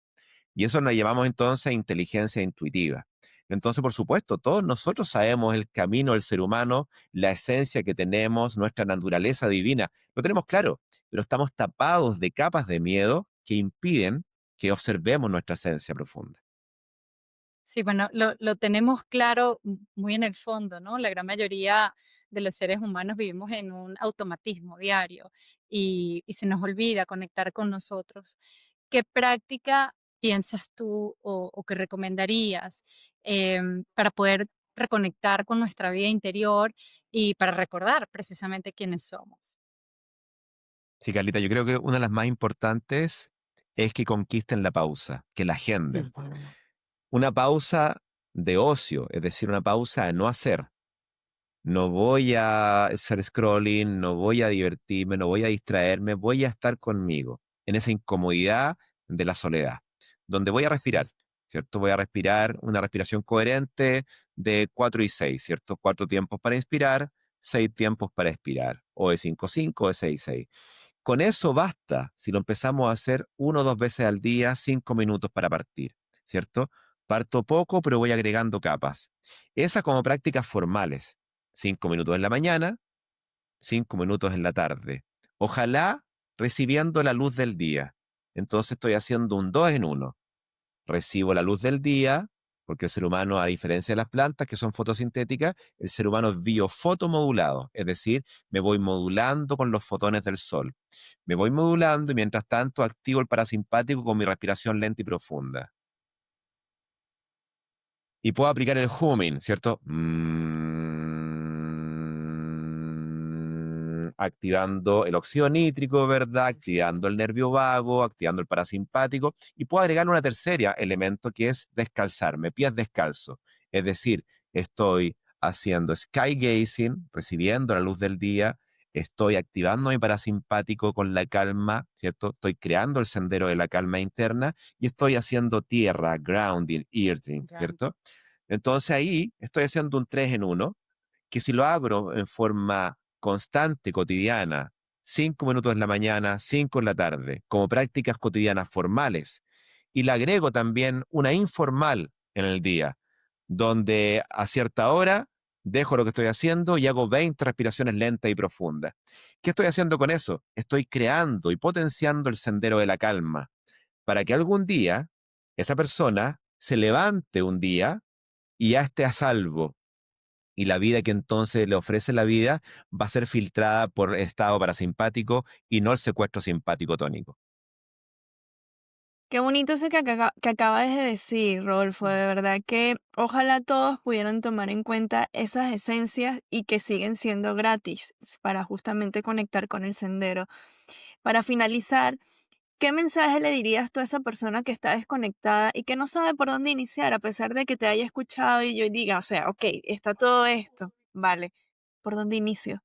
Y eso lo llamamos entonces inteligencia intuitiva. Entonces, por supuesto, todos nosotros sabemos el camino del ser humano, la esencia que tenemos, nuestra naturaleza divina. Lo tenemos claro, pero estamos tapados de capas de miedo que impiden que observemos nuestra esencia profunda. Sí, bueno, lo tenemos claro muy en el fondo, ¿no? La gran mayoría de los seres humanos vivimos en un automatismo diario y se nos olvida conectar con nosotros. ¿Qué práctica piensas tú o que recomendarías para poder reconectar con nuestra vida interior y para recordar precisamente quiénes somos? Sí, Carlita, yo creo que una de las más importantes es que conquisten la pausa, que la agenden. Una pausa de ocio, es decir, una pausa de no hacer. No voy a hacer scrolling, no voy a divertirme, no voy a distraerme, voy a estar conmigo, en esa incomodidad de la soledad, donde voy a Sí. respirar, ¿cierto? Voy a respirar una respiración coherente de 4 y 6, ¿cierto? 4 tiempos para inspirar, 6 tiempos para expirar, o de 5 5 o de 6 6. Con eso basta si lo empezamos a hacer 1 o 2 veces al día, 5 minutos para partir, ¿cierto? Parto poco, pero voy agregando capas. Esas como prácticas formales. 5 minutos en la mañana, 5 minutos en la tarde. Ojalá recibiendo la luz del día. Entonces estoy haciendo un 2 en 1. Recibo la luz del día, porque el ser humano, a diferencia de las plantas que son fotosintéticas, el ser humano es biofotomodulado, es decir, me voy modulando con los fotones del sol. Me voy modulando y mientras tanto activo el parasimpático con mi respiración lenta y profunda. Y puedo aplicar el humming, ¿cierto? activando el óxido nítrico, ¿verdad? Activando el nervio vago, activando el parasimpático, y puedo agregar una tercera elemento que es descalzarme, pies descalzos. Es decir, estoy haciendo sky gazing, recibiendo la luz del día, estoy activando mi parasimpático con la calma, ¿cierto? Estoy creando el sendero de la calma interna y estoy haciendo tierra, grounding, earthing, Gran- ¿cierto? Entonces ahí estoy haciendo un 3 en uno, que si lo abro en forma constante, cotidiana, 5 minutos en la mañana, 5 en la tarde, como prácticas cotidianas formales, y le agrego también una informal en el día, donde a cierta hora dejo lo que estoy haciendo y hago 20 respiraciones lentas y profundas. ¿Qué estoy haciendo con eso? Estoy creando y potenciando el sendero de la calma para que algún día esa persona se levante un día y ya esté a salvo. Y la vida que entonces le ofrece la vida va a ser filtrada por el estado parasimpático y no el secuestro simpático tónico. Qué bonito eso que acabas de decir, Rodolfo. De verdad que ojalá todos pudieran tomar en cuenta esas esencias y que siguen siendo gratis para justamente conectar con el sendero. Para finalizar, ¿qué mensaje le dirías tú a esa persona que está desconectada y que no sabe por dónde iniciar, a pesar de que te haya escuchado y yo diga, o sea, ok, está todo esto, vale, ¿por dónde inicio?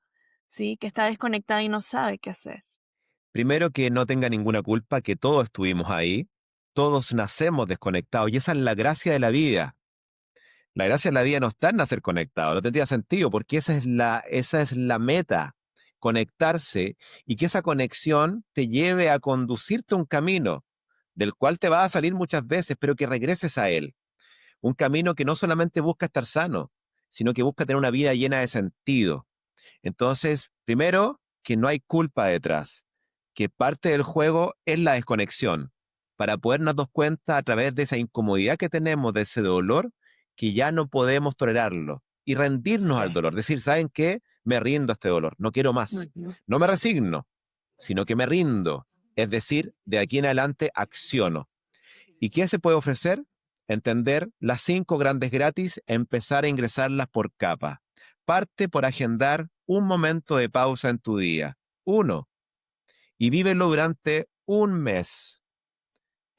Sí, que está desconectada y no sabe qué hacer. Primero, que no tenga ninguna culpa, que todos estuvimos ahí, todos nacemos desconectados y esa es la gracia de la vida. La gracia de la vida no está en nacer conectado, no tendría sentido porque esa es la meta, conectarse y que esa conexión te lleve a conducirte a un camino del cual te va a salir muchas veces, pero que regreses a él. Un camino que no solamente busca estar sano, sino que busca tener una vida llena de sentido. Entonces, primero, que no hay culpa detrás, que parte del juego es la desconexión, para podernos dar cuenta a través de esa incomodidad que tenemos, de ese dolor, que ya no podemos tolerarlo y rendirnos al Sí. dolor. Decir, ¿saben qué? Me rindo a este dolor, no quiero más. Ujú. No me resigno, sino que me rindo. Es decir, de aquí en adelante acciono. ¿Y qué se puede ofrecer? Entender las 5 grandes gratis, empezar a ingresarlas por capa. Parte por agendar un momento de pausa en tu día. Uno. Y vívelo durante un mes.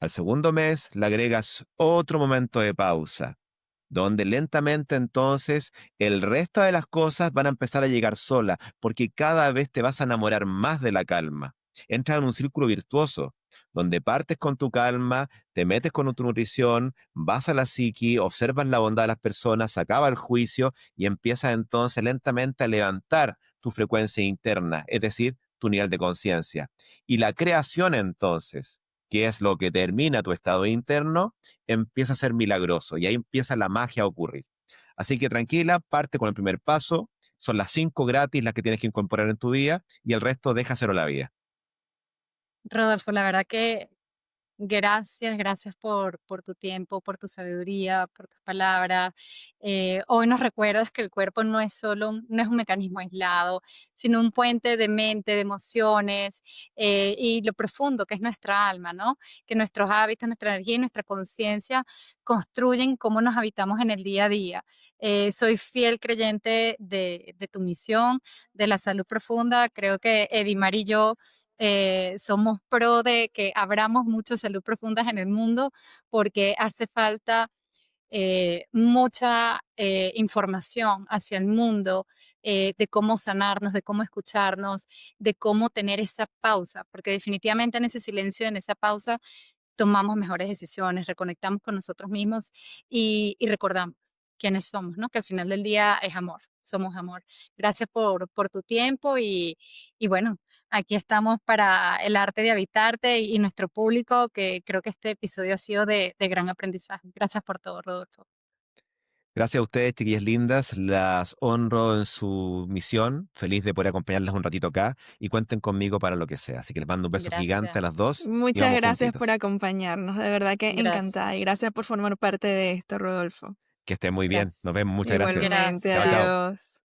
Al segundo mes le agregas otro momento de pausa, donde lentamente entonces el resto de las cosas van a empezar a llegar sola, porque cada vez te vas a enamorar más de la calma. Entras en un círculo virtuoso, donde partes con tu calma, te metes con tu nutrición, vas a la psiqui, observas la bondad de las personas, acaba el juicio y empiezas entonces lentamente a levantar tu frecuencia interna, es decir, tu nivel de conciencia. Y la creación entonces, que es lo que termina tu estado interno, empieza a ser milagroso y ahí empieza la magia a ocurrir. Así que tranquila, parte con el primer paso, son las 5 gratis las que tienes que incorporar en tu vida y el resto déjaselo a la vida. Rodolfo, la verdad que gracias, gracias por tu tiempo, por tu sabiduría, por tus palabras. Hoy nos recuerdas que el cuerpo no es solo no es un mecanismo aislado, sino un puente de mente, de emociones, y lo profundo que es nuestra alma, ¿no? Que nuestros hábitos, nuestra energía y nuestra conciencia construyen cómo nos habitamos en el día a día. Soy fiel creyente de tu misión, de la salud profunda. Creo que Edimar y yo somos pro de que abramos mucho salud profundas en el mundo porque hace falta mucha información hacia el mundo de cómo sanarnos, de cómo escucharnos, de cómo tener esa pausa, porque definitivamente en ese silencio, en esa pausa, tomamos mejores decisiones, reconectamos con nosotros mismos y recordamos quiénes somos, ¿no? Que al final del día es amor, somos amor. Gracias por tu tiempo y bueno, aquí estamos para el arte de habitarte y nuestro público, que creo que este episodio ha sido de gran aprendizaje. Gracias por todo, Rodolfo. Gracias a ustedes, chiquillas lindas, las honro en su misión, feliz de poder acompañarlas un ratito acá y cuenten conmigo para lo que sea. Así que les mando un beso gigante a Gracias, las dos y Muchas vamos gracias por juntitos. acompañarnos, de verdad que gracias, encantada y gracias por formar parte de esto, Rodolfo. Que estén muy bien. gracias. Nos vemos. Muchas gracias. Igualmente, Chao, Gracias. chao. adiós.